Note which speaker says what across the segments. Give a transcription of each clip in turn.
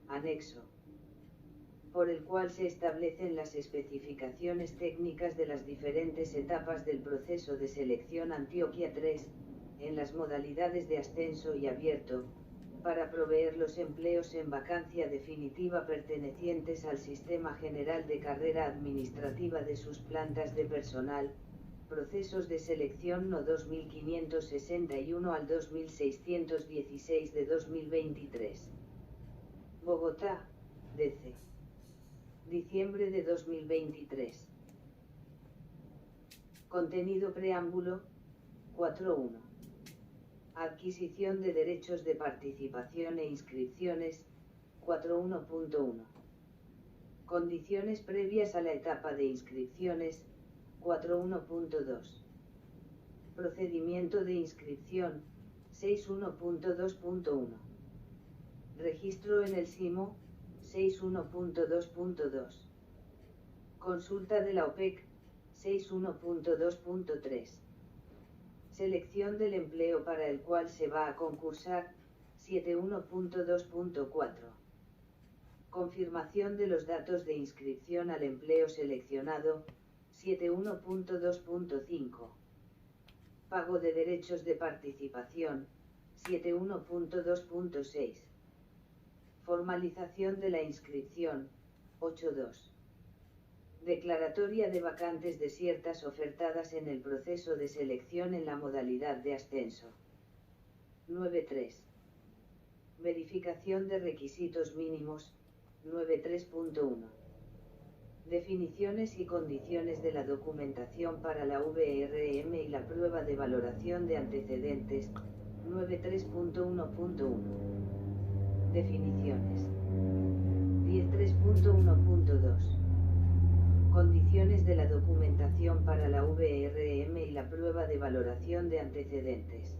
Speaker 1: anexo, por el cual se establecen las especificaciones técnicas de las diferentes etapas del proceso de selección Antioquia 3, en las modalidades de ascenso y abierto, para proveer los empleos en vacancia definitiva pertenecientes al Sistema General de Carrera Administrativa de sus plantas de personal, procesos de selección No 2561 al 2616 de 2023. Bogotá, DC. Diciembre de 2023. Contenido preámbulo, 4.1. Adquisición de derechos de participación e inscripciones, 4.1.1. Condiciones previas a la etapa de inscripciones, 4.1.2. Procedimiento de inscripción, 6.1.2.1. Registro en el SIMO, 6.1.2.2. Consulta de la OPEC, 6.1.2.3. Selección del empleo para el cual se va a concursar, 7.1.2.4. Confirmación de los datos de inscripción al empleo seleccionado, 7.1.2.5. Pago de derechos de participación, 7.1.2.6. Formalización de la inscripción, 8.2. Declaratoria de vacantes desiertas ofertadas en el proceso de selección en la modalidad de ascenso. 9.3. Verificación de requisitos mínimos, 9.3.1. Definiciones y condiciones de la documentación para la VRM y la prueba de valoración de antecedentes, 9.3.1.1. Definiciones. 10.3.1.2. Condiciones de la documentación para la VRM y la prueba de valoración de antecedentes.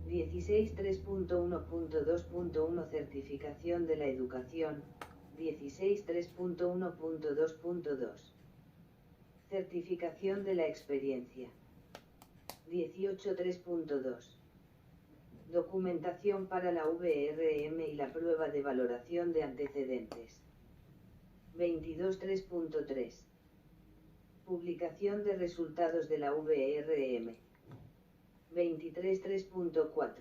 Speaker 1: 16.3.1.2.1 Certificación de la educación. 16.3.1.2.2. Certificación de la experiencia. 18.3.2. Documentación para la VRM y la prueba de valoración de antecedentes. 22.3.3. Publicación de resultados de la VRM. 23.3.4.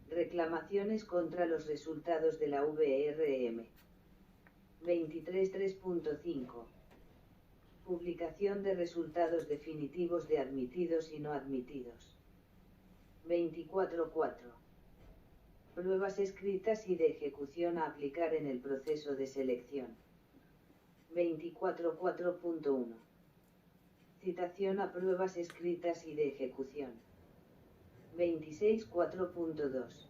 Speaker 1: Reclamaciones contra los resultados de la VRM. 23.3.5. Publicación de resultados definitivos de admitidos y no admitidos. 24.4. Pruebas escritas y de ejecución a aplicar en el proceso de selección. 24.4.1. Citación a pruebas escritas y de ejecución. 26.4.2.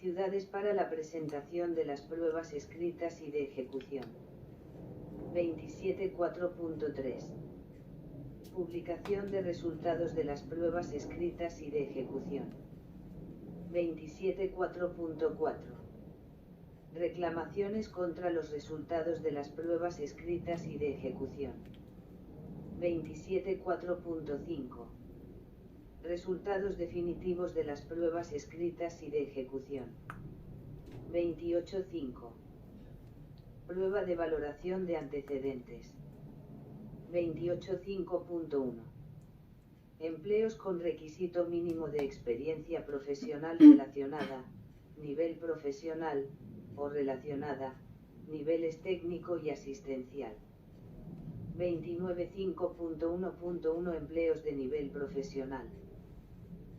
Speaker 1: Ciudades para la presentación de las pruebas escritas y de ejecución. 27.4.3. Publicación de resultados de las pruebas escritas y de ejecución. 27.4.4. Reclamaciones contra los resultados de las pruebas escritas y de ejecución. 27.4.5. Resultados definitivos de las pruebas escritas y de ejecución. 28.5. Prueba de valoración de antecedentes. 28.5.1. Empleos con requisito mínimo de experiencia profesional relacionada, nivel profesional, o relacionada, niveles técnico y asistencial. 29.5.1.1 Empleos de nivel profesional.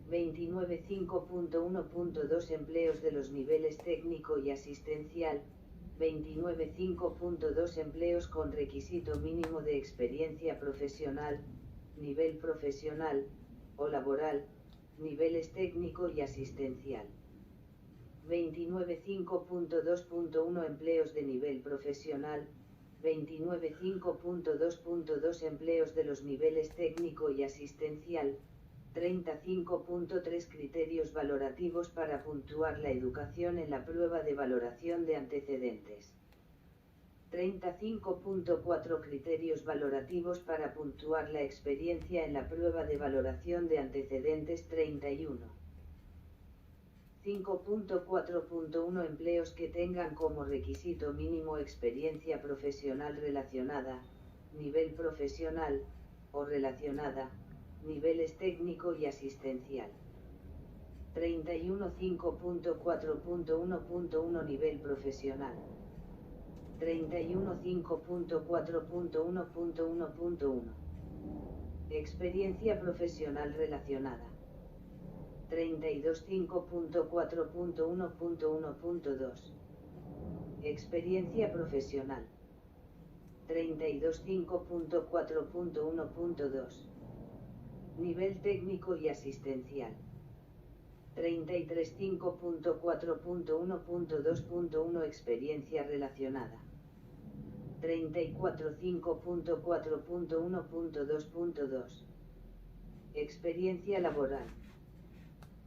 Speaker 1: 29.5.1.2 Empleos de los niveles técnico y asistencial. 29.5.2 Empleos con requisito mínimo de experiencia profesional, nivel profesional, o laboral, niveles técnico y asistencial. 29.5.2.1 Empleos de nivel profesional. 29.5.2.2 Empleos de los niveles técnico y asistencial. 35.3 Criterios valorativos para puntuar la educación en la prueba de valoración de antecedentes. 35.4 Criterios valorativos para puntuar la experiencia en la prueba de valoración de antecedentes. 31. 5.4.1 Empleos que tengan como requisito mínimo experiencia profesional relacionada, nivel profesional, o relacionada, niveles técnico y asistencial. 31 5.4.1.1 Nivel profesional. 31 5.4.1.1.1. Experiencia profesional relacionada. 32 5.4.1.1.2. Experiencia profesional. 32 5.4.1.2. Nivel técnico y asistencial. 33 5.4.1.2.1 Experiencia relacionada. 34 5.4.1.2.2. Experiencia laboral.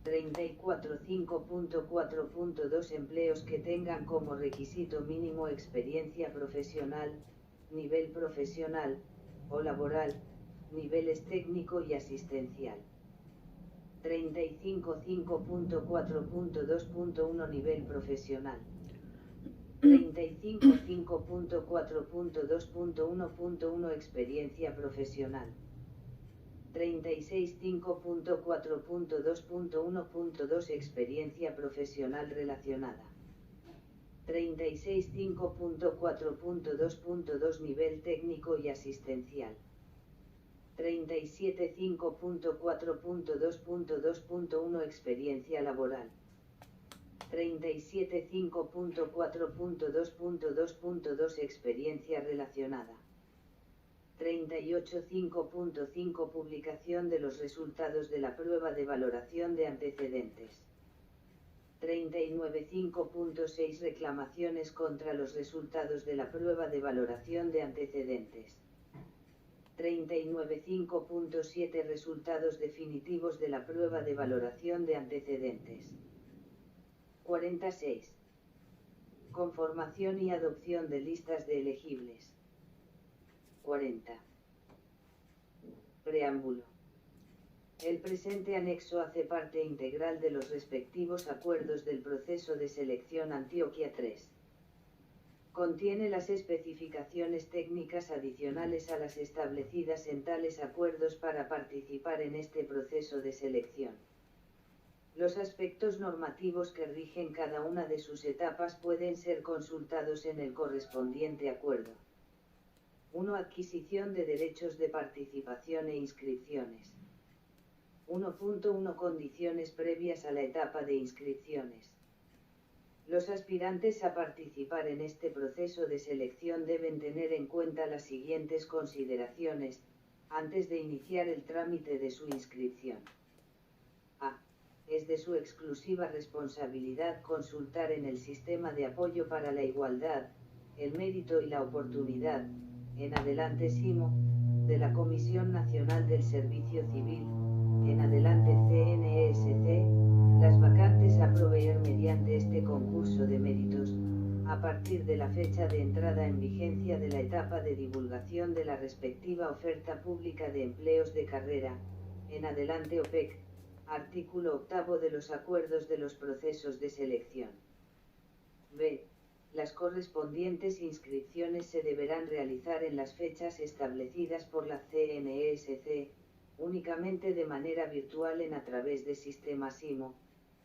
Speaker 1: 34 5.4.2 Empleos que tengan como requisito mínimo experiencia profesional, nivel profesional, o laboral, niveles técnico y asistencial. 35 5.4.2.1 Nivel profesional. 35 5.4.2.1.1 Experiencia profesional. 36 5.4.2.1.2 Experiencia profesional relacionada. 36 5.4.2.2 Nivel técnico y asistencial. 37 5.4.2.2.1 Experiencia laboral. 37 5.4.2.2.2 Experiencia relacionada. 38 5.5 Publicación de los resultados de la prueba de valoración de antecedentes. 39 5.6 Reclamaciones contra los resultados de la prueba de valoración de antecedentes. 39 5.7 Resultados definitivos de la prueba de valoración de antecedentes. 46. Conformación y adopción de listas de elegibles. 40. Preámbulo. El presente anexo hace parte integral de los respectivos acuerdos del proceso de selección Antioquia 3. Contiene las especificaciones técnicas adicionales a las establecidas en tales acuerdos para participar en este proceso de selección. Los aspectos normativos que rigen cada una de sus etapas pueden ser consultados en el correspondiente acuerdo. 1. Adquisición de derechos de participación e inscripciones. 1.1 Condiciones previas a la etapa de inscripciones. Los aspirantes a participar en este proceso de selección deben tener en cuenta las siguientes consideraciones, antes de iniciar el trámite de su inscripción. A. Es de su exclusiva responsabilidad consultar en el Sistema de Apoyo para la Igualdad, el Mérito y la Oportunidad, en adelante SIMO, de la Comisión Nacional del Servicio Civil, en adelante CNESC, las vacantes a proveer mediante este concurso de méritos, a partir de la fecha de entrada en vigencia de la etapa de divulgación de la respectiva oferta pública de empleos de carrera, en adelante OPEC, artículo 8 de los acuerdos de los procesos de selección. B. Las correspondientes inscripciones se deberán realizar en las fechas establecidas por la CNESC, únicamente de manera virtual a través de sistema SIMO,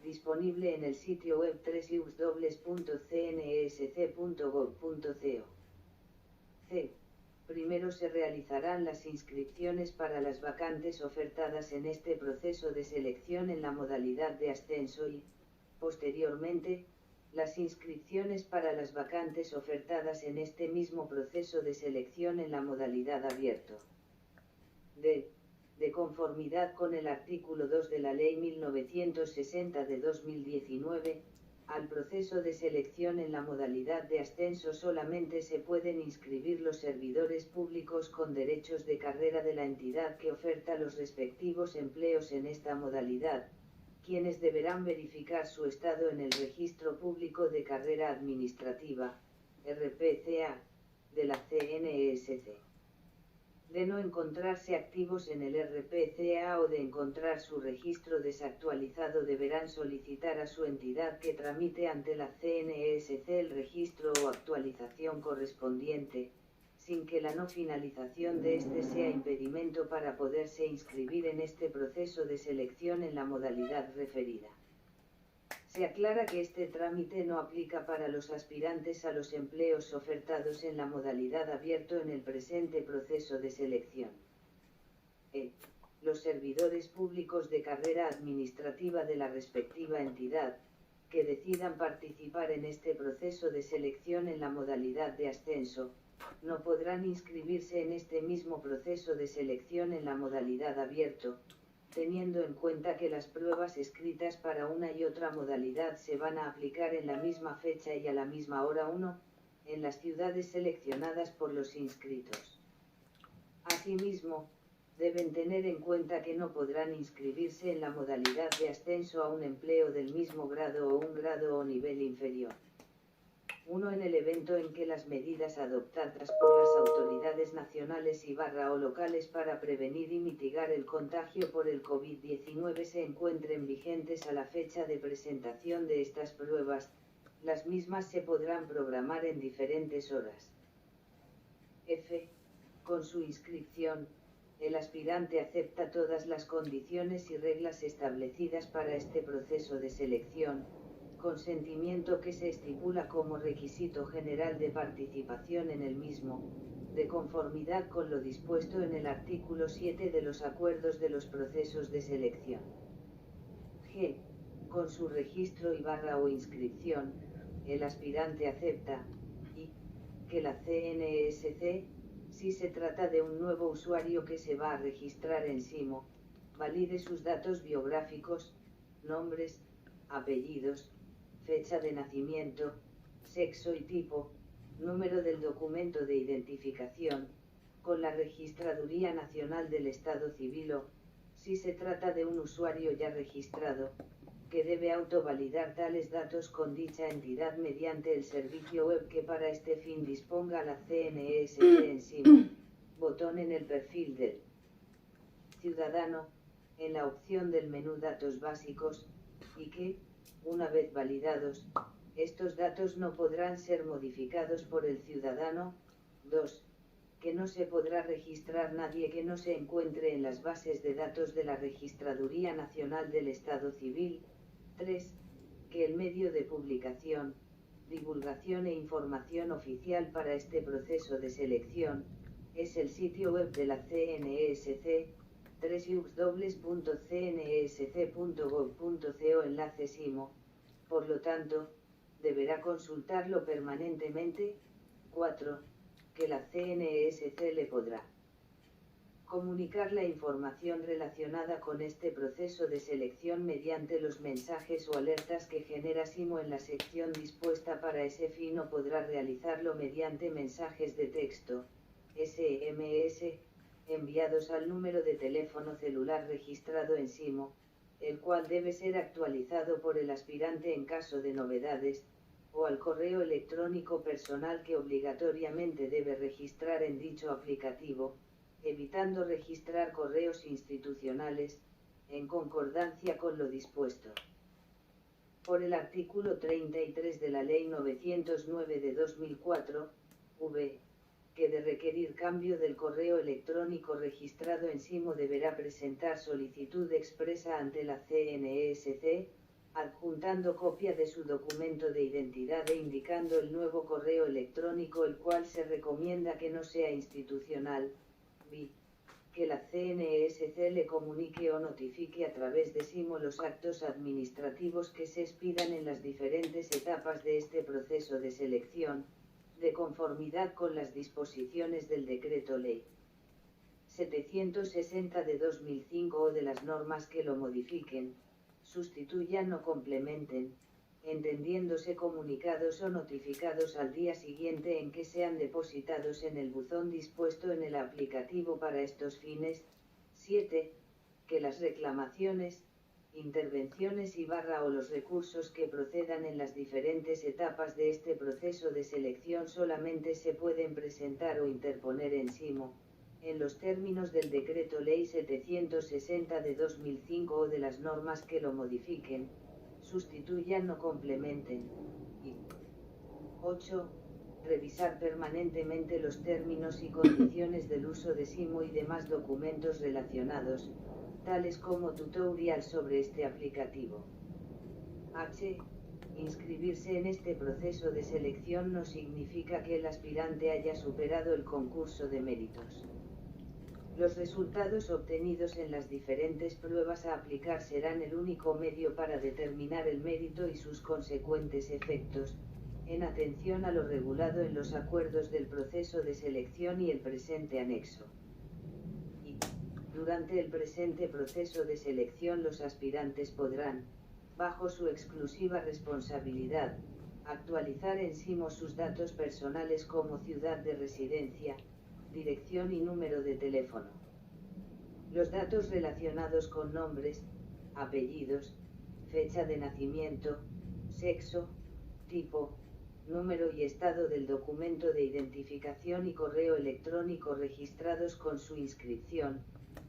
Speaker 1: disponible en el sitio web www.cnsc.gov.co. C. Primero se realizarán las inscripciones para las vacantes ofertadas en este proceso de selección en la modalidad de ascenso y, posteriormente, las inscripciones para las vacantes ofertadas en este mismo proceso de selección en la modalidad abierto. D. De conformidad con el artículo 2 de la Ley 1960 de 2019, al proceso de selección en la modalidad de ascenso solamente se pueden inscribir los servidores públicos con derechos de carrera de la entidad que oferta los respectivos empleos en esta modalidad, quienes deberán verificar su estado en el Registro Público de Carrera Administrativa, RPCA, de la CNESC. de no encontrarse activos en el RPCA o de encontrar su registro desactualizado deberán solicitar a su entidad que tramite ante la CNESC el registro o actualización correspondiente, sin que la no finalización de este sea impedimento para poderse inscribir en este proceso de selección en la modalidad referida. Se aclara que este trámite no aplica para los aspirantes a los empleos ofertados en la modalidad abierto en el presente proceso de selección. Los servidores públicos de carrera administrativa de la respectiva entidad, que decidan participar en este proceso de selección en la modalidad de ascenso, no podrán inscribirse en este mismo proceso de selección en la modalidad abierto, teniendo en cuenta que las pruebas escritas para una y otra modalidad se van a aplicar en la misma fecha y a la misma hora 1, en las ciudades seleccionadas por los inscritos. Asimismo, deben tener en cuenta que no podrán inscribirse en la modalidad de ascenso a un empleo del mismo grado o un grado o nivel inferior. 1. En el evento en que las medidas adoptadas por las autoridades nacionales o locales para prevenir y mitigar el contagio por el COVID-19 se encuentren vigentes a la fecha de presentación de estas pruebas, las mismas se podrán programar en diferentes horas. F. Con su inscripción, el aspirante acepta todas las condiciones y reglas establecidas para este proceso de selección, consentimiento que se estipula como requisito general de participación en el mismo, de conformidad con lo dispuesto en el artículo 7 de los acuerdos de los procesos de selección. G. Con su registro o inscripción, el aspirante acepta, y, que la CNESC, si se trata de un nuevo usuario que se va a registrar en SIMO, valide sus datos biográficos, nombres, apellidos, fecha de nacimiento, sexo y tipo, número del documento de identificación, con la Registraduría Nacional del Estado Civil o, si se trata de un usuario ya registrado, que debe autovalidar tales datos con dicha entidad mediante el servicio web que para este fin disponga la CNESC en SIMO, botón en el perfil del ciudadano, en la opción del menú Datos básicos, y que, una vez validados, estos datos no podrán ser modificados por el ciudadano. 2. Que no se podrá registrar nadie que no se encuentre en las bases de datos de la Registraduría Nacional del Estado Civil. 3. Que el medio de publicación, divulgación e información oficial para este proceso de selección, es el sitio web de la CNESC, www.cnsc.gov.co enlace SIMO, por lo tanto, deberá consultarlo permanentemente. 4. Que la CNESC le podrá comunicar la información relacionada con este proceso de selección mediante los mensajes o alertas que genera SIMO en la sección dispuesta para ese fin o podrá realizarlo mediante mensajes de texto, SMS, enviados al número de teléfono celular registrado en SIMO, el cual debe ser actualizado por el aspirante en caso de novedades, o al correo electrónico personal que obligatoriamente debe registrar en dicho aplicativo, evitando registrar correos institucionales, en concordancia con lo dispuesto por el artículo 33 de la Ley 909 de 2004, v. que de requerir cambio del correo electrónico registrado en SIMO deberá presentar solicitud expresa ante la CNESC, adjuntando copia de su documento de identidad e indicando el nuevo correo electrónico el cual se recomienda que no sea institucional. B. Que la CNESC le comunique o notifique a través de SIMO los actos administrativos que se expidan en las diferentes etapas de este proceso de selección, de conformidad con las disposiciones del Decreto Ley 760 de 2005 o de las normas que lo modifiquen, sustituyan o complementen, entendiéndose comunicados o notificados al día siguiente en que sean depositados en el buzón dispuesto en el aplicativo para estos fines. 7. Que las reclamaciones, intervenciones o los recursos que procedan en las diferentes etapas de este proceso de selección solamente se pueden presentar o interponer en SIMO, en los términos del Decreto Ley 760 de 2005 o de las normas que lo modifiquen, sustituyan o complementen. Y 8. Revisar permanentemente los términos y condiciones del uso de SIMO y demás documentos relacionados, tales como tutorial sobre este aplicativo. H. Inscribirse en este proceso de selección no significa que el aspirante haya superado el concurso de méritos. Los resultados obtenidos en las diferentes pruebas a aplicar serán el único medio para determinar el mérito y sus consecuentes efectos, en atención a lo regulado en los acuerdos del proceso de selección y el presente anexo. Y, durante el presente proceso de selección, los aspirantes podrán, bajo su exclusiva responsabilidad, actualizar en SIMO sus datos personales como ciudad de residencia, dirección y número de teléfono. Los datos relacionados con nombres, apellidos, fecha de nacimiento, sexo, tipo, número y estado del documento de identificación y correo electrónico registrados con su inscripción,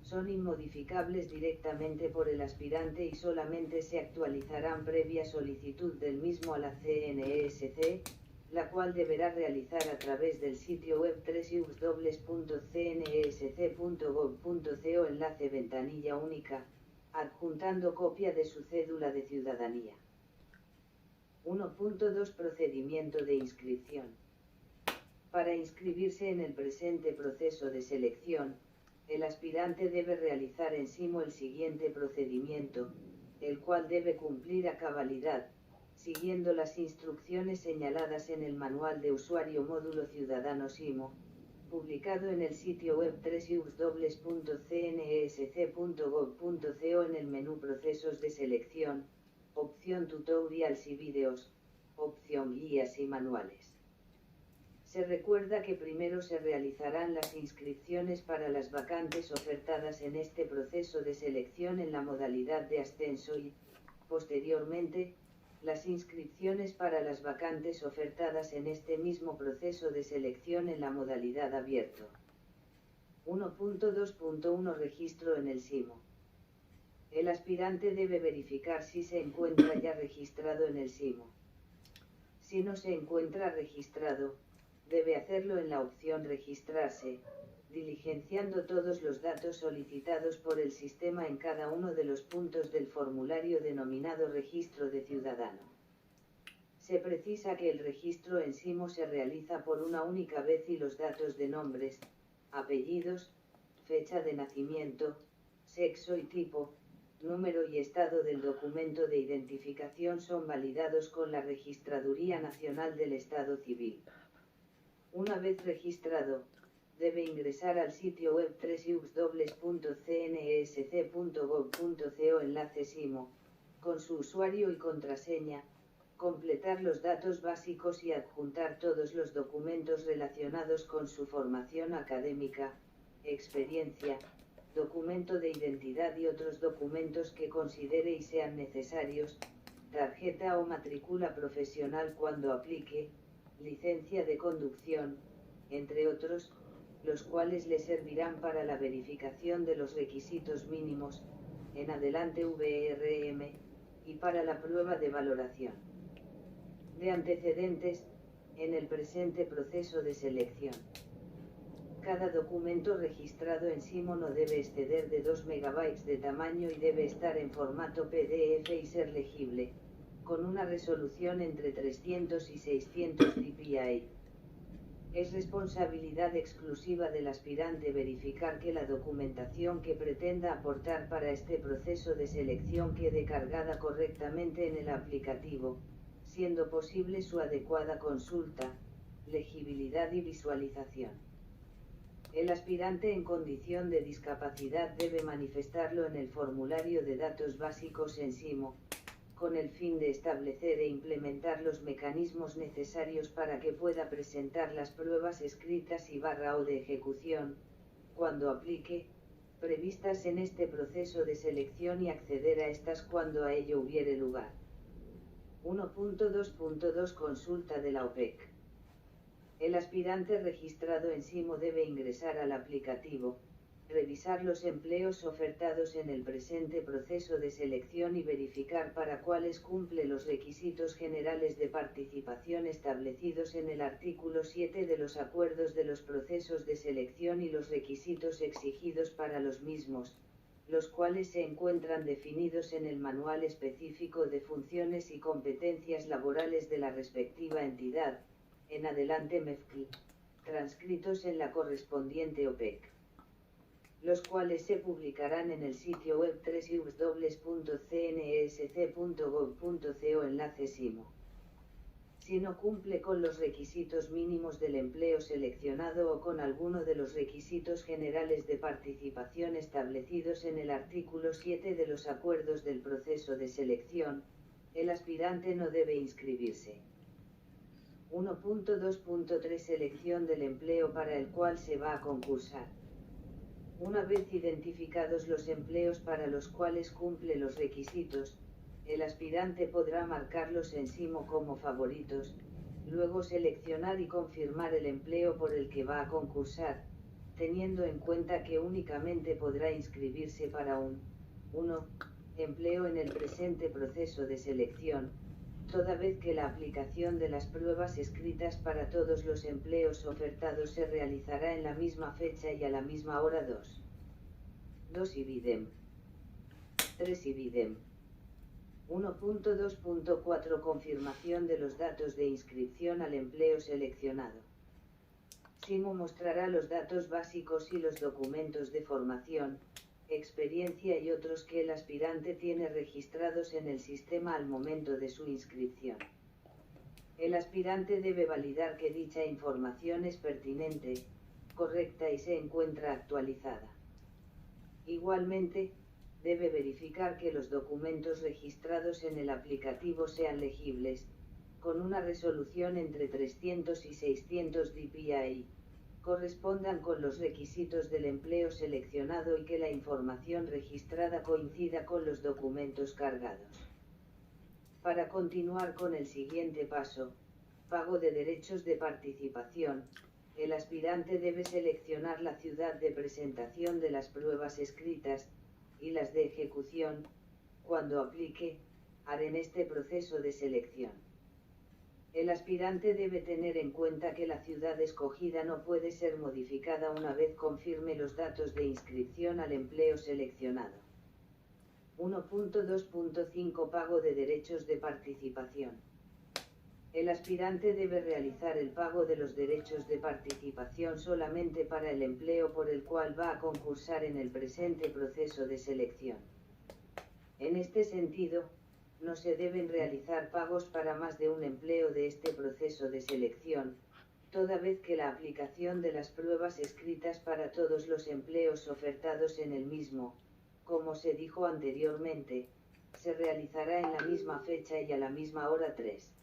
Speaker 1: son inmodificables directamente por el aspirante y solamente se actualizarán previa solicitud del mismo a la CNESC, la cual deberá realizar a través del sitio web www.cnesc.gov.co enlace ventanilla única, adjuntando copia de su cédula de ciudadanía. 1.2 Procedimiento de inscripción. Para inscribirse en el presente proceso de selección, el aspirante debe realizar en SIMO el siguiente procedimiento, el cual debe cumplir a cabalidad, siguiendo las instrucciones señaladas en el Manual de Usuario Módulo Ciudadano SIMO, publicado en el sitio web www.cnesc.gov.co en el menú Procesos de selección, opción Tutorials y Vídeos, opción Guías y Manuales. Se recuerda que primero se realizarán las inscripciones para las vacantes ofertadas en este proceso de selección en la modalidad de ascenso y, posteriormente, las inscripciones para las vacantes ofertadas en este mismo proceso de selección en la modalidad abierto. 1.2.1 Registro en el SIMO. El aspirante debe verificar si se encuentra ya registrado en el SIMO. Si no se encuentra registrado, debe hacerlo en la opción Registrarse, diligenciando todos los datos solicitados por el sistema en cada uno de los puntos del formulario denominado Registro de Ciudadano. Se precisa que el registro en SIMO se realiza por una única vez y los datos de nombres, apellidos, fecha de nacimiento, sexo y tipo, número y estado del documento de identificación son validados con la Registraduría Nacional del Estado Civil. Una vez registrado, debe ingresar al sitio web www.cnesc.gov.co enlace SIMO, con su usuario y contraseña, completar los datos básicos y adjuntar todos los documentos relacionados con su formación académica, experiencia, documento de identidad y otros documentos que considere y sean necesarios, tarjeta o matrícula profesional cuando aplique, licencia de conducción, entre otros, los cuales le servirán para la verificación de los requisitos mínimos, en adelante VRM, y para la prueba de valoración de antecedentes, en el presente proceso de selección. Cada documento registrado en SIMO no debe exceder de 2 MB de tamaño y debe estar en formato PDF y ser legible, con una resolución entre 300 y 600 dpi. Es responsabilidad exclusiva del aspirante verificar que la documentación que pretenda aportar para este proceso de selección quede cargada correctamente en el aplicativo, siendo posible su adecuada consulta, legibilidad y visualización. El aspirante en condición de discapacidad debe manifestarlo en el formulario de datos básicos en SIMO, con el fin de establecer e implementar los mecanismos necesarios para que pueda presentar las pruebas escritas y /o de ejecución, cuando aplique, previstas en este proceso de selección y acceder a estas cuando a ello hubiere lugar. 1.2.2 Consulta de la OPEC. El aspirante registrado en SIMO debe ingresar al aplicativo, revisar los empleos ofertados en el presente proceso de selección y verificar para cuáles cumple los requisitos generales de participación establecidos en el artículo 7 de los acuerdos de los procesos de selección y los requisitos exigidos para los mismos, los cuales se encuentran definidos en el Manual Específico de Funciones y Competencias Laborales de la respectiva entidad, en adelante MEFCL, transcritos en la correspondiente OPEC, los cuales se publicarán en el sitio web www.cnsc.gov.co enlace SIMO. Si no cumple con los requisitos mínimos del empleo seleccionado o con alguno de los requisitos generales de participación establecidos en el artículo 7 de los acuerdos del proceso de selección, el aspirante no debe inscribirse. 1.2.3 Selección del empleo para el cual se va a concursar. Una vez identificados los empleos para los cuales cumple los requisitos, el aspirante podrá marcarlos en SIMO como favoritos, luego seleccionar y confirmar el empleo por el que va a concursar, teniendo en cuenta que únicamente podrá inscribirse para un 1. Empleo en el presente proceso de selección, toda vez que la aplicación de las pruebas escritas para todos los empleos ofertados se realizará en la misma fecha y a la misma hora. 2 IBIDEM. 3 IBIDEM. 1.2.4 Confirmación de los datos de inscripción al empleo seleccionado. SIMO mostrará los datos básicos y los documentos de formación, experiencia y otros que el aspirante tiene registrados en el sistema al momento de su inscripción. El aspirante debe validar que dicha información es pertinente, correcta y se encuentra actualizada. Igualmente, debe verificar que los documentos registrados en el aplicativo sean legibles, con una resolución entre 300 y 600 dpi, correspondan con los requisitos del empleo seleccionado y que la información registrada coincida con los documentos cargados. Para continuar con el siguiente paso, pago de derechos de participación, el aspirante debe seleccionar la ciudad de presentación de las pruebas escritas, y las de ejecución, cuando aplique, en este proceso de selección. El aspirante debe tener en cuenta que la ciudad escogida no puede ser modificada una vez confirme los datos de inscripción al empleo seleccionado. 1.2.5 Pago de derechos de participación. El aspirante debe realizar el pago de los derechos de participación solamente para el empleo por el cual va a concursar en el presente proceso de selección. En este sentido, no se deben realizar pagos para más de un empleo de este proceso de selección, toda vez que la aplicación de las pruebas escritas para todos los empleos ofertados en el mismo, como se dijo anteriormente, se realizará en la misma fecha y a la misma hora. 3.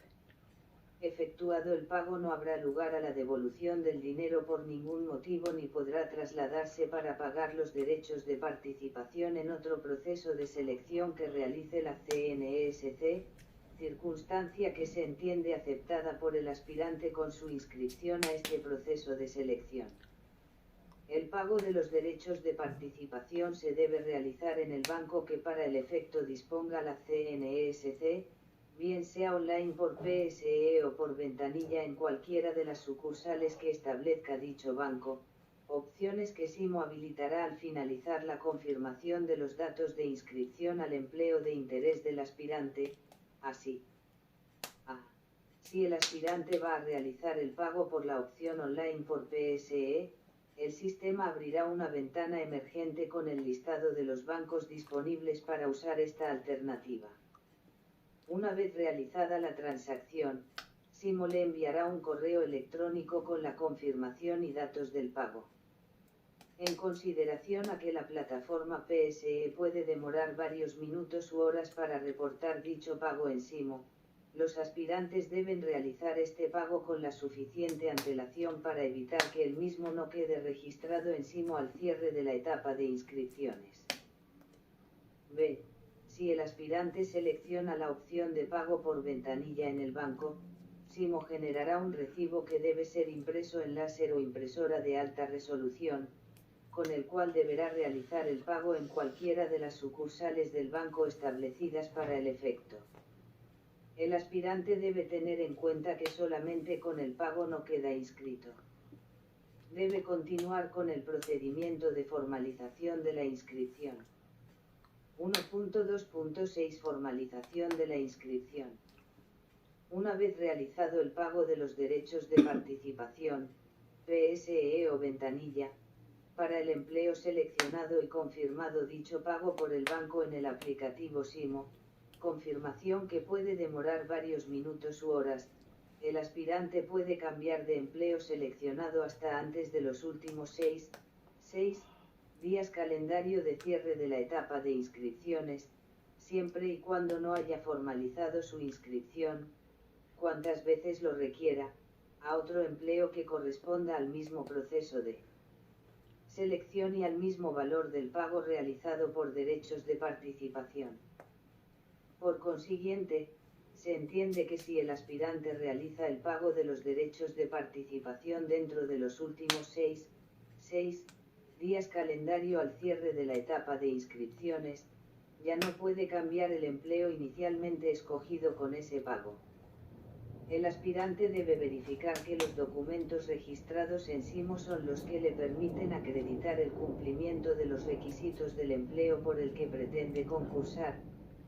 Speaker 1: Efectuado el pago no habrá lugar a la devolución del dinero por ningún motivo ni podrá trasladarse para pagar los derechos de participación en otro proceso de selección que realice la CNSC, circunstancia que se entiende aceptada por el aspirante con su inscripción a este proceso de selección. El pago de los derechos de participación se debe realizar en el banco que para el efecto disponga la CNSC, bien sea online por PSE o por ventanilla en cualquiera de las sucursales que establezca dicho banco, opciones que SIMO habilitará al finalizar la confirmación de los datos de inscripción al empleo de interés del aspirante, así. Si el aspirante va a realizar el pago por la opción online por PSE, el sistema abrirá una ventana emergente con el listado de los bancos disponibles para usar esta alternativa. Una vez realizada la transacción, SIMO le enviará un correo electrónico con la confirmación y datos del pago. En consideración a que la plataforma PSE puede demorar varios minutos u horas para reportar dicho pago en SIMO, los aspirantes deben realizar este pago con la suficiente antelación para evitar que el mismo no quede registrado en SIMO al cierre de la etapa de inscripciones. B. Si el aspirante selecciona la opción de pago por ventanilla en el banco, SIMO generará un recibo que debe ser impreso en láser o impresora de alta resolución, con el cual deberá realizar el pago en cualquiera de las sucursales del banco establecidas para el efecto. El aspirante debe tener en cuenta que solamente con el pago no queda inscrito. Debe continuar con el procedimiento de formalización de la inscripción. 1.2.6 Formalización de la inscripción. Una vez realizado el pago de los derechos de participación, PSE o ventanilla, para el empleo seleccionado y confirmado dicho pago por el banco en el aplicativo SIMO, confirmación que puede demorar varios minutos u horas, el aspirante puede cambiar de empleo seleccionado hasta antes de los últimos 6 días calendario de cierre de la etapa de inscripciones, siempre y cuando no haya formalizado su inscripción, cuantas veces lo requiera, a otro empleo que corresponda al mismo proceso de selección y al mismo valor del pago realizado por derechos de participación. Por consiguiente, se entiende que si el aspirante realiza el pago de los derechos de participación dentro de los últimos 6 días calendario al cierre de la etapa de inscripciones, ya no puede cambiar el empleo inicialmente escogido con ese pago. El aspirante debe verificar que los documentos registrados en SIMO son los que le permiten acreditar el cumplimiento de los requisitos del empleo por el que pretende concursar,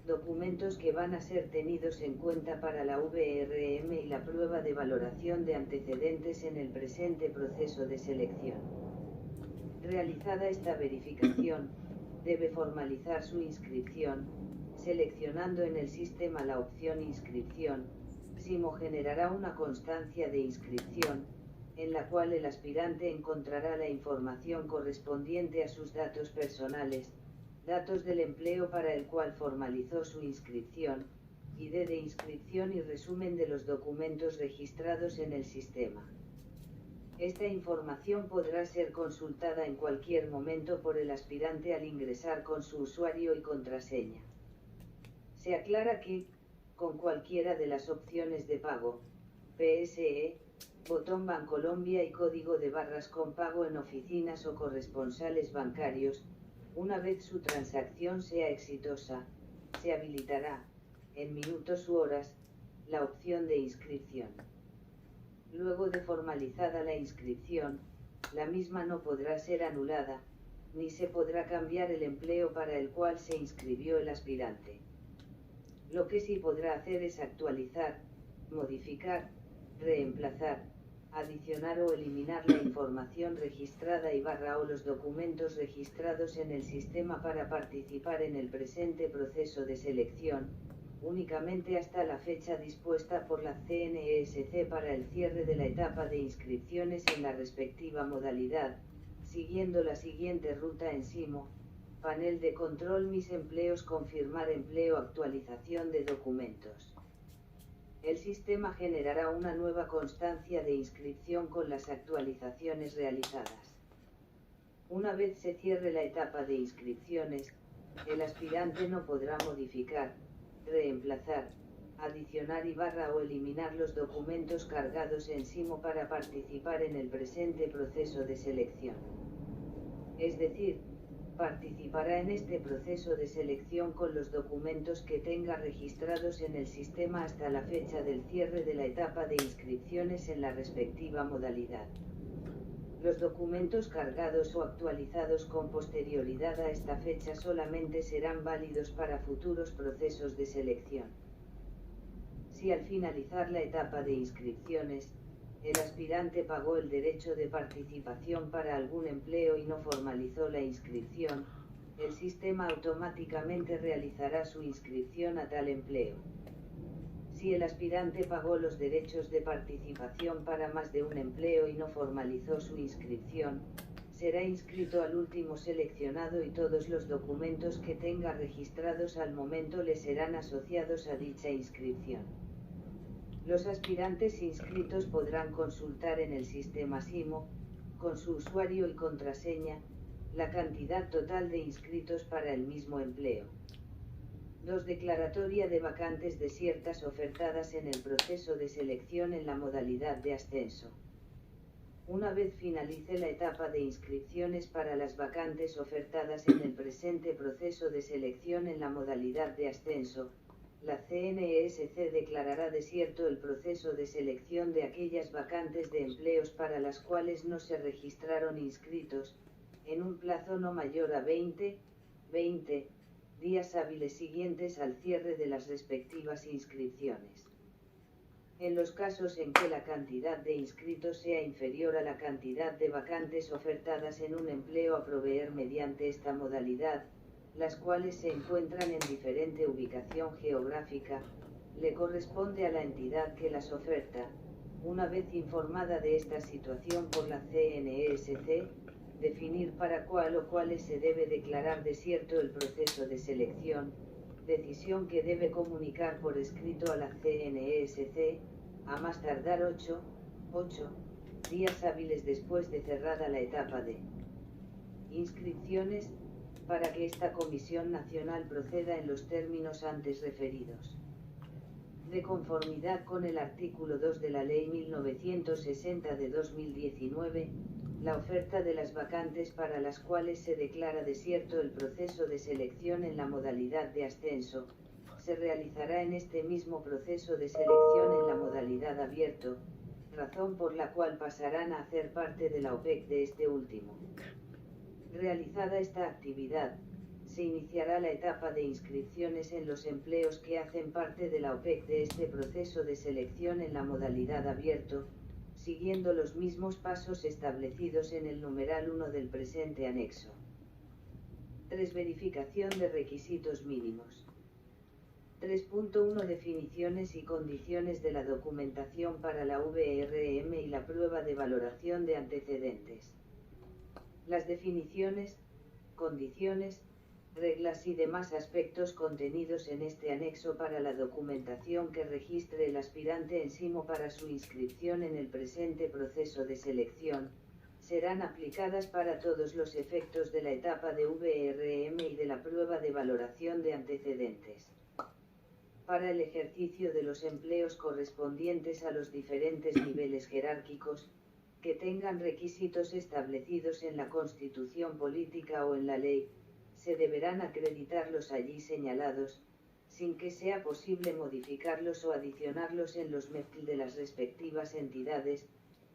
Speaker 1: documentos que van a ser tenidos en cuenta para la VRM y la prueba de valoración de antecedentes en el presente proceso de selección. Realizada esta verificación, debe formalizar su inscripción, seleccionando en el sistema la opción Inscripción. SIMO generará una constancia de inscripción, en la cual el aspirante encontrará la información correspondiente a sus datos personales, datos del empleo para el cual formalizó su inscripción, ID de inscripción y resumen de los documentos registrados en el sistema. Esta información podrá ser consultada en cualquier momento por el aspirante al ingresar con su usuario y contraseña. Se aclara que, con cualquiera de las opciones de pago, PSE, botón Bancolombia y código de barras con pago en oficinas o corresponsales bancarios, una vez su transacción sea exitosa, se habilitará, en minutos u horas, la opción de inscripción. Luego de formalizada la inscripción, la misma no podrá ser anulada, ni se podrá cambiar el empleo para el cual se inscribió el aspirante. Lo que sí podrá hacer es actualizar, modificar, reemplazar, adicionar o eliminar la información registrada y o los documentos registrados en el sistema para participar en el presente proceso de selección, únicamente hasta la fecha dispuesta por la CNESC para el cierre de la etapa de inscripciones en la respectiva modalidad, siguiendo la siguiente ruta en SIMO: panel de control Mis empleos, confirmar empleo, actualización de documentos. El sistema generará una nueva constancia de inscripción con las actualizaciones realizadas. Una vez se cierre la etapa de inscripciones, el aspirante no podrá modificar, reemplazar, adicionar y o eliminar los documentos cargados en SIMO para participar en el presente proceso de selección. Es decir, participará en este proceso de selección con los documentos que tenga registrados en el sistema hasta la fecha del cierre de la etapa de inscripciones en la respectiva modalidad. Los documentos cargados o actualizados con posterioridad a esta fecha solamente serán válidos para futuros procesos de selección. Si al finalizar la etapa de inscripciones, el aspirante pagó el derecho de participación para algún empleo y no formalizó la inscripción, el sistema automáticamente realizará su inscripción a tal empleo. Si el aspirante pagó los derechos de participación para más de un empleo y no formalizó su inscripción, será inscrito al último seleccionado y todos los documentos que tenga registrados al momento le serán asociados a dicha inscripción. Los aspirantes inscritos podrán consultar en el sistema SIMO, con su usuario y contraseña, la cantidad total de inscritos para el mismo empleo. 2. Declaratoria de vacantes desiertas ofertadas en el proceso de selección en la modalidad de ascenso. Una vez finalice la etapa de inscripciones para las vacantes ofertadas en el presente proceso de selección en la modalidad de ascenso, la CNESC declarará desierto el proceso de selección de aquellas vacantes de empleos para las cuales no se registraron inscritos, en un plazo no mayor a 20 días hábiles siguientes al cierre de las respectivas inscripciones. En los casos en que la cantidad de inscritos sea inferior a la cantidad de vacantes ofertadas en un empleo a proveer mediante esta modalidad, las cuales se encuentran en diferente ubicación geográfica, le corresponde a la entidad que las oferta, una vez informada de esta situación por la CNESC, definir para cuál o cuáles se debe declarar desierto el proceso de selección, decisión que debe comunicar por escrito a la CNESC, a más tardar 8 días hábiles después de cerrada la etapa de inscripciones, para que esta Comisión Nacional proceda en los términos antes referidos. De conformidad con el artículo 2 de la Ley 1960 de 2019, la oferta de las vacantes para las cuales se declara desierto el proceso de selección en la modalidad de ascenso, se realizará en este mismo proceso de selección en la modalidad abierto, razón por la cual pasarán a hacer parte de la OPEC de este último. Realizada esta actividad, se iniciará la etapa de inscripciones en los empleos que hacen parte de la OPEC de este proceso de selección en la modalidad abierto, siguiendo los mismos pasos establecidos en el numeral 1 del presente anexo. 3. Verificación de requisitos mínimos. 3.1 Definiciones y condiciones de la documentación para la VRM y la prueba de valoración de antecedentes. Las definiciones, condiciones, reglas y demás aspectos contenidos en este anexo para la documentación que registre el aspirante en SIMO para su inscripción en el presente proceso de selección, serán aplicadas para todos los efectos de la etapa de VRM y de la prueba de valoración de antecedentes. Para el ejercicio de los empleos correspondientes a los diferentes niveles jerárquicos, que tengan requisitos establecidos en la Constitución Política o en la ley, se deberán acreditar los allí señalados, sin que sea posible modificarlos o adicionarlos en los MEPL de las respectivas entidades.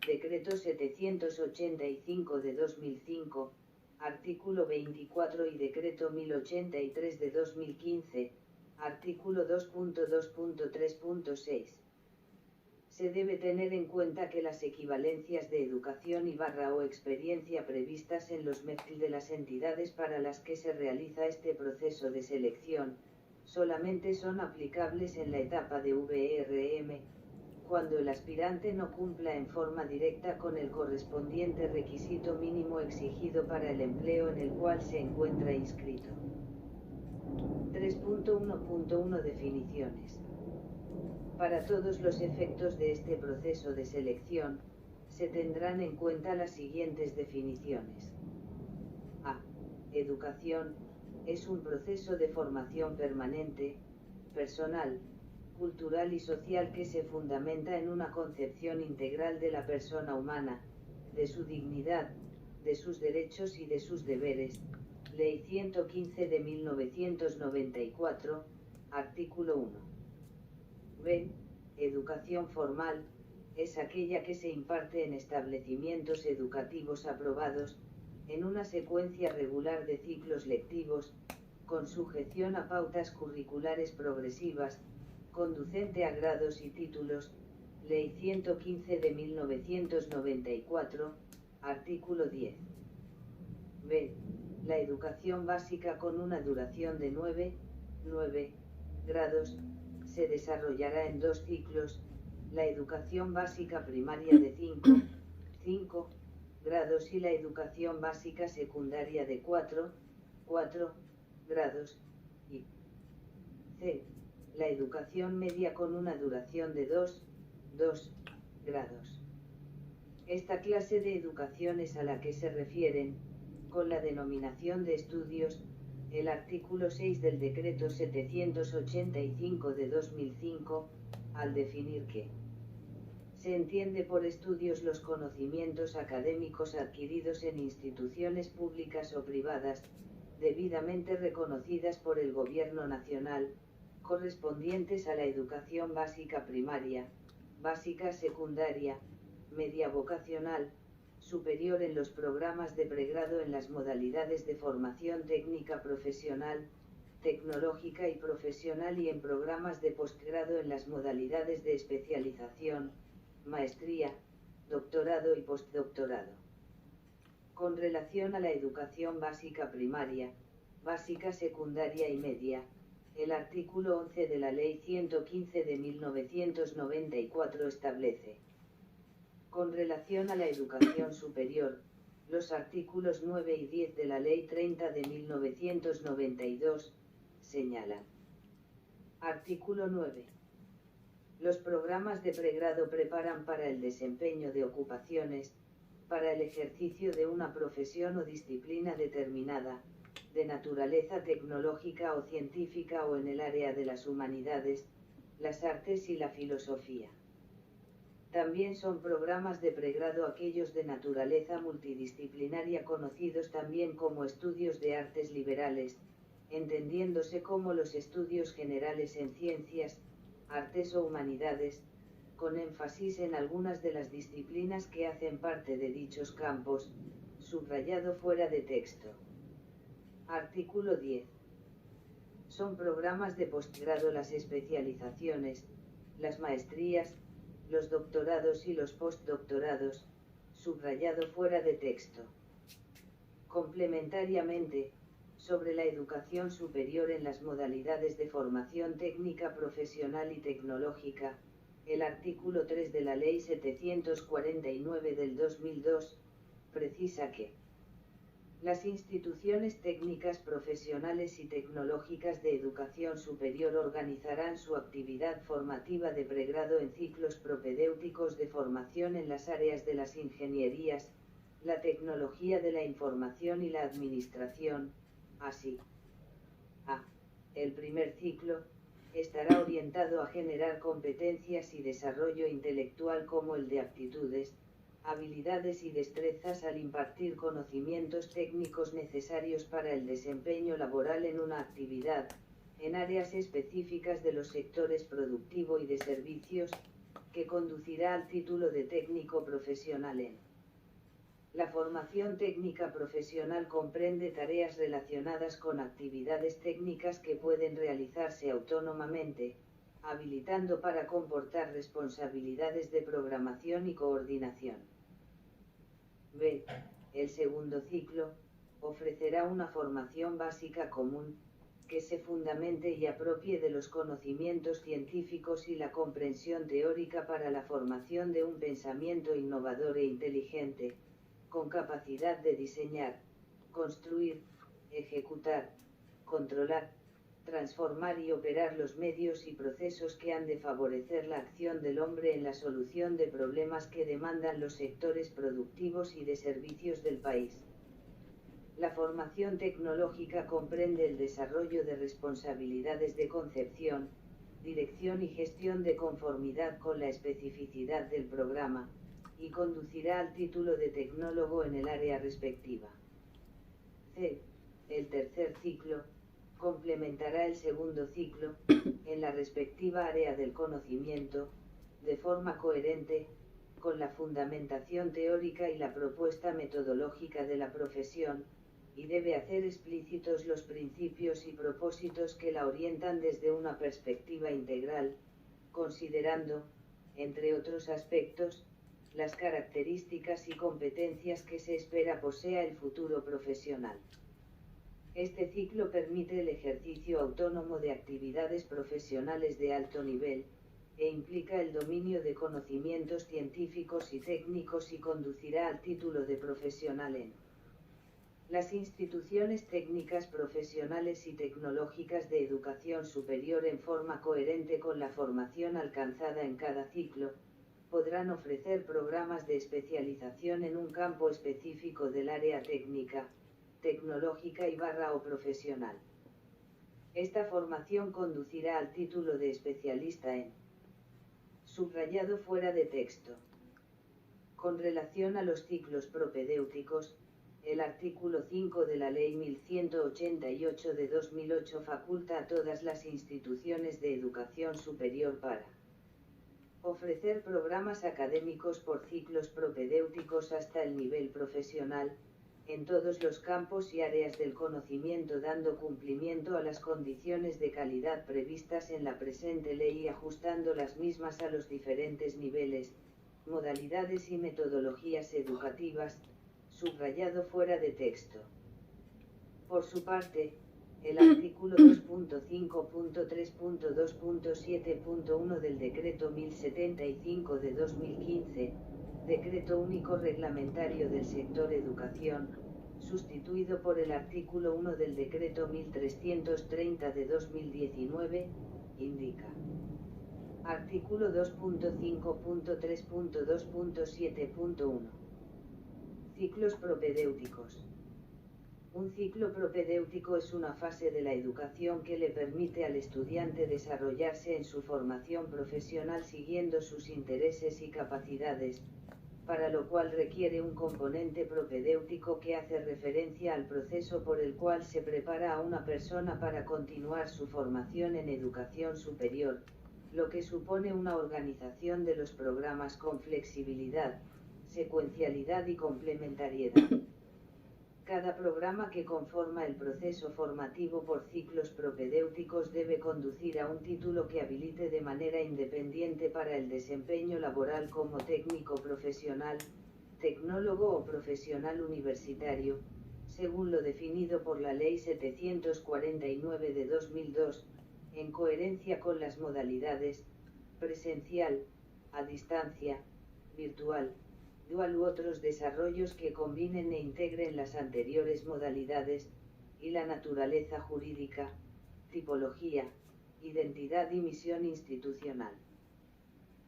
Speaker 1: Decreto 785 de 2005, artículo 24 y Decreto 1083 de 2015, artículo 2.2.3.6. Se debe tener en cuenta que las equivalencias de educación y o experiencia previstas en los MEPL de las entidades para las que se realiza este proceso de selección, solamente son aplicables en la etapa de VRM, cuando el aspirante no cumpla en forma directa con el correspondiente requisito mínimo exigido para el empleo en el cual se encuentra inscrito. 3.1.1 Definiciones. Para todos los efectos de este proceso de selección, se tendrán en cuenta las siguientes definiciones. A. Educación, es un proceso de formación permanente, personal, cultural y social que se fundamenta en una concepción integral de la persona humana, de su dignidad, de sus derechos y de sus deberes. Ley 115 de 1994, artículo 1. B. Educación formal, es aquella que se imparte en establecimientos educativos aprobados, en una secuencia regular de ciclos lectivos, con sujeción a pautas curriculares progresivas, conducente a grados y títulos. Ley 115 de 1994, artículo 10. B. La educación básica con una duración de 9 grados, se desarrollará en 2 ciclos, la educación básica primaria de 5 grados y la educación básica secundaria de 4 grados, y C. La educación media con una duración de 2 grados. Esta clase de educación es a la que se refieren, con la denominación de estudios, el artículo 6 del Decreto 785 de 2005, al definir que se entiende por estudios los conocimientos académicos adquiridos en instituciones públicas o privadas, debidamente reconocidas por el Gobierno Nacional, correspondientes a la educación básica primaria, básica secundaria, media vocacional, superior en los programas de pregrado en las modalidades de formación técnica profesional, tecnológica y profesional y en programas de posgrado en las modalidades de especialización, maestría, doctorado y postdoctorado. Con relación a la educación básica primaria, básica secundaria y media, el artículo 11 de la Ley 115 de 1994 establece: con relación a la educación superior, los artículos 9 y 10 de la Ley 30 de 1992, señalan. Artículo 9. Los programas de pregrado preparan para el desempeño de ocupaciones, para el ejercicio de una profesión o disciplina determinada, de naturaleza tecnológica o científica o en el área de las humanidades, las artes y la filosofía. También son programas de pregrado aquellos de naturaleza multidisciplinaria conocidos también como estudios de artes liberales, entendiéndose como los estudios generales en ciencias, artes o humanidades, con énfasis en algunas de las disciplinas que hacen parte de dichos campos, subrayado fuera de texto. Artículo 10. Son programas de posgrado las especializaciones, las maestrías, los doctorados y los postdoctorados, subrayado fuera de texto. Complementariamente, sobre la educación superior en las modalidades de formación técnica profesional y tecnológica, el artículo 3 de la Ley 749 del 2002, precisa que las instituciones técnicas profesionales y tecnológicas de educación superior organizarán su actividad formativa de pregrado en ciclos propedéuticos de formación en las áreas de las ingenierías, la tecnología de la información y la administración, así. A. El primer ciclo estará orientado a generar competencias y desarrollo intelectual como el de aptitudes, habilidades y destrezas al impartir conocimientos técnicos necesarios para el desempeño laboral en una actividad, en áreas específicas de los sectores productivo y de servicios, que conducirá al título de técnico profesional en. La formación técnica profesional comprende tareas relacionadas con actividades técnicas que pueden realizarse autónomamente, habilitando para comportar responsabilidades de programación y coordinación. B. El segundo ciclo ofrecerá una formación básica común, que se fundamente y apropie de los conocimientos científicos y la comprensión teórica para la formación de un pensamiento innovador e inteligente, con capacidad de diseñar, construir, ejecutar, controlar, transformar y operar los medios y procesos que han de favorecer la acción del hombre en la solución de problemas que demandan los sectores productivos y de servicios del país. La formación tecnológica comprende el desarrollo de responsabilidades de concepción, dirección y gestión de conformidad con la especificidad del programa, y conducirá al título de tecnólogo en el área respectiva. C. El tercer ciclo complementará el segundo ciclo, en la respectiva área del conocimiento, de forma coherente, con la fundamentación teórica y la propuesta metodológica de la profesión, y debe hacer explícitos los principios y propósitos que la orientan desde una perspectiva integral, considerando, entre otros aspectos, las características y competencias que se espera posea el futuro profesional. Este ciclo permite el ejercicio autónomo de actividades profesionales de alto nivel, e implica el dominio de conocimientos científicos y técnicos y conducirá al título de profesional en las instituciones técnicas profesionales y tecnológicas de educación superior en forma coherente con la formación alcanzada en cada ciclo, podrán ofrecer programas de especialización en un campo específico del área técnica, tecnológica o profesional. Esta formación conducirá al título de especialista en subrayado fuera de texto. Con relación a los ciclos propedéuticos, el artículo 5 de la Ley 1188 de 2008 faculta a todas las instituciones de educación superior para ofrecer programas académicos por ciclos propedéuticos hasta el nivel profesional, en todos los campos y áreas del conocimiento, dando cumplimiento a las condiciones de calidad previstas en la presente ley y ajustando las mismas a los diferentes niveles, modalidades y metodologías educativas, subrayado fuera de texto. Por su parte, el artículo 2.5.3.2.7.1 del Decreto 1075 de 2015, Decreto Único Reglamentario del Sector Educación, sustituido por el artículo 1 del Decreto 1330 de 2019, indica. Artículo 2.5.3.2.7.1. Ciclos propedéuticos. Un ciclo propedéutico es una fase de la educación que le permite al estudiante desarrollarse en su formación profesional siguiendo sus intereses y capacidades, para lo cual requiere un componente propedéutico que hace referencia al proceso por el cual se prepara a una persona para continuar su formación en educación superior, lo que supone una organización de los programas con flexibilidad, secuencialidad y complementariedad. Cada programa que conforma el proceso formativo por ciclos propedéuticos debe conducir a un título que habilite de manera independiente para el desempeño laboral como técnico profesional, tecnólogo o profesional universitario, según lo definido por la Ley 749 de 2002, en coherencia con las modalidades presencial, a distancia, virtual, dual u otros desarrollos que combinen e integren las anteriores modalidades, y la naturaleza jurídica, tipología, identidad y misión institucional.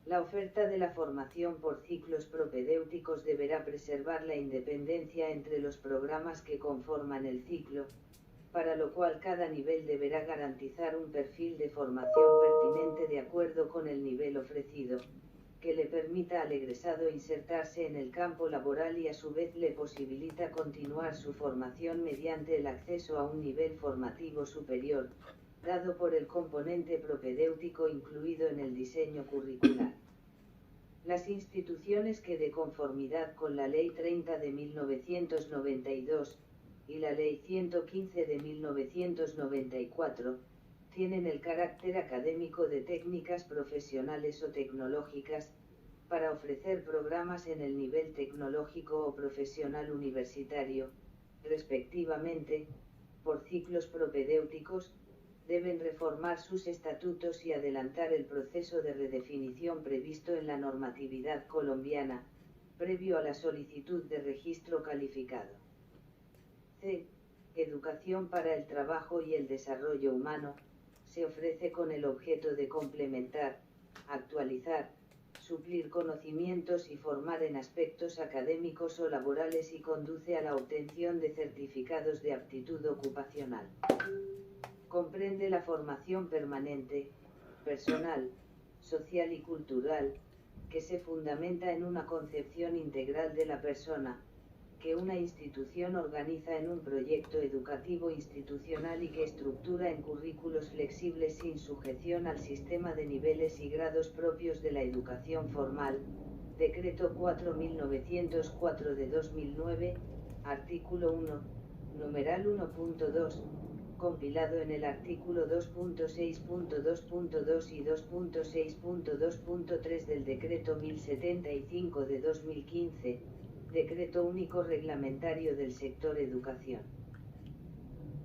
Speaker 1: La oferta de la formación por ciclos propedéuticos deberá preservar la independencia entre los programas que conforman el ciclo, para lo cual cada nivel deberá garantizar un perfil de formación pertinente de acuerdo con el nivel ofrecido, que le permita al egresado insertarse en el campo laboral y a su vez le posibilita continuar su formación mediante el acceso a un nivel formativo superior, dado por el componente propedéutico incluido en el diseño curricular. Las instituciones que, de conformidad con la Ley 30 de 1992 y la Ley 115 de 1994, tienen el carácter académico de técnicas profesionales o tecnológicas, para ofrecer programas en el nivel tecnológico o profesional universitario, respectivamente, por ciclos propedéuticos, deben reformar sus estatutos y adelantar el proceso de redefinición previsto en la normatividad colombiana, previo a la solicitud de registro calificado. C. Educación para el trabajo y el desarrollo humano, se ofrece con el objeto de complementar, actualizar, suplir conocimientos y formar en aspectos académicos o laborales y conduce a la obtención de certificados de aptitud ocupacional. Comprende la formación permanente, personal, social y cultural, que se fundamenta en una concepción integral de la persona, que una institución organiza en un proyecto educativo institucional y que estructura en currículos flexibles sin sujeción al sistema de niveles y grados propios de la educación formal, Decreto 4.904 de 2009, artículo 1, numeral 1.2, compilado en el artículo 2.6.2.2 y 2.6.2.3 del Decreto 1075 de 2015, Decreto Único Reglamentario del Sector Educación.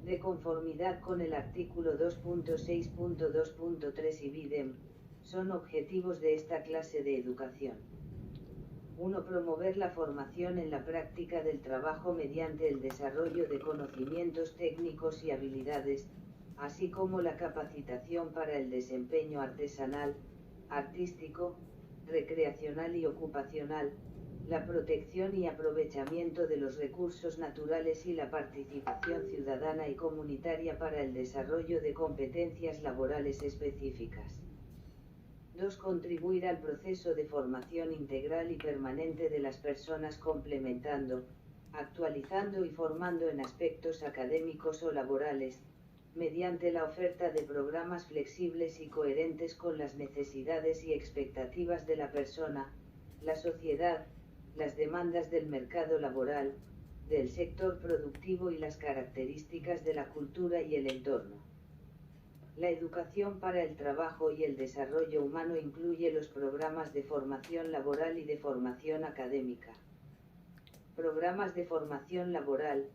Speaker 1: De conformidad con el artículo 2.6.2.3 y BIDEM, son objetivos de esta clase de educación. 1. Promover la formación en la práctica del trabajo mediante el desarrollo de conocimientos técnicos y habilidades, así como la capacitación para el desempeño artesanal, artístico, recreacional y ocupacional, la protección y aprovechamiento de los recursos naturales y la participación ciudadana y comunitaria para el desarrollo de competencias laborales específicas. 2. Contribuir al proceso de formación integral y permanente de las personas complementando, actualizando y formando en aspectos académicos o laborales, mediante la oferta de programas flexibles y coherentes con las necesidades y expectativas de la persona, la sociedad, las demandas del mercado laboral, del sector productivo y las características de la cultura y el entorno. La educación para el trabajo y el desarrollo humano incluye los programas de formación laboral y de formación académica. Programas de formación laboral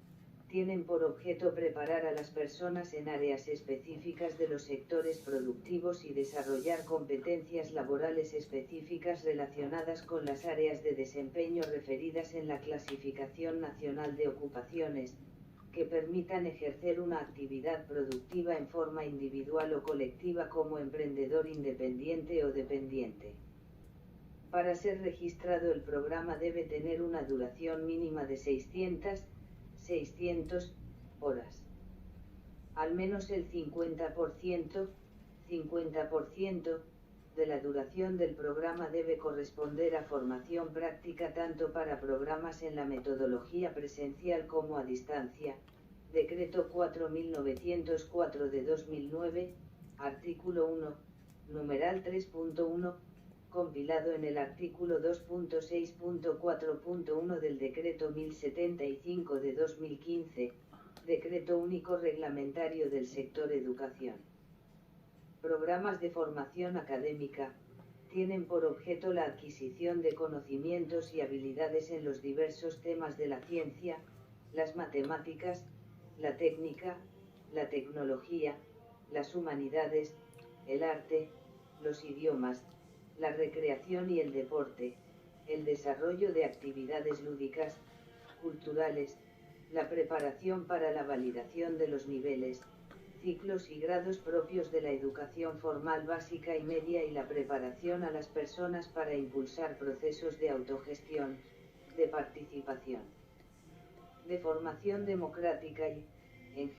Speaker 1: tienen por objeto preparar a las personas en áreas específicas de los sectores productivos y desarrollar competencias laborales específicas relacionadas con las áreas de desempeño referidas en la Clasificación Nacional de Ocupaciones, que permitan ejercer una actividad productiva en forma individual o colectiva como emprendedor independiente o dependiente. Para ser registrado el programa debe tener una duración mínima de 600 horas. Al menos el 50% de la duración del programa debe corresponder a formación práctica tanto para programas en la metodología presencial como a distancia. Decreto 4904 de 2009, artículo 1, numeral 3.1, compilado en el artículo 2.6.4.1 del Decreto 1075 de 2015, Decreto Único Reglamentario del Sector Educación. Programas de formación académica tienen por objeto la adquisición de conocimientos y habilidades en los diversos temas de la ciencia, las matemáticas, la técnica, la tecnología, las humanidades, el arte, los idiomas, la recreación y el deporte, el desarrollo de actividades lúdicas, culturales, la preparación para la validación de los niveles, ciclos y grados propios de la educación formal básica y media y la preparación a las personas para impulsar procesos de autogestión, de participación, de formación democrática y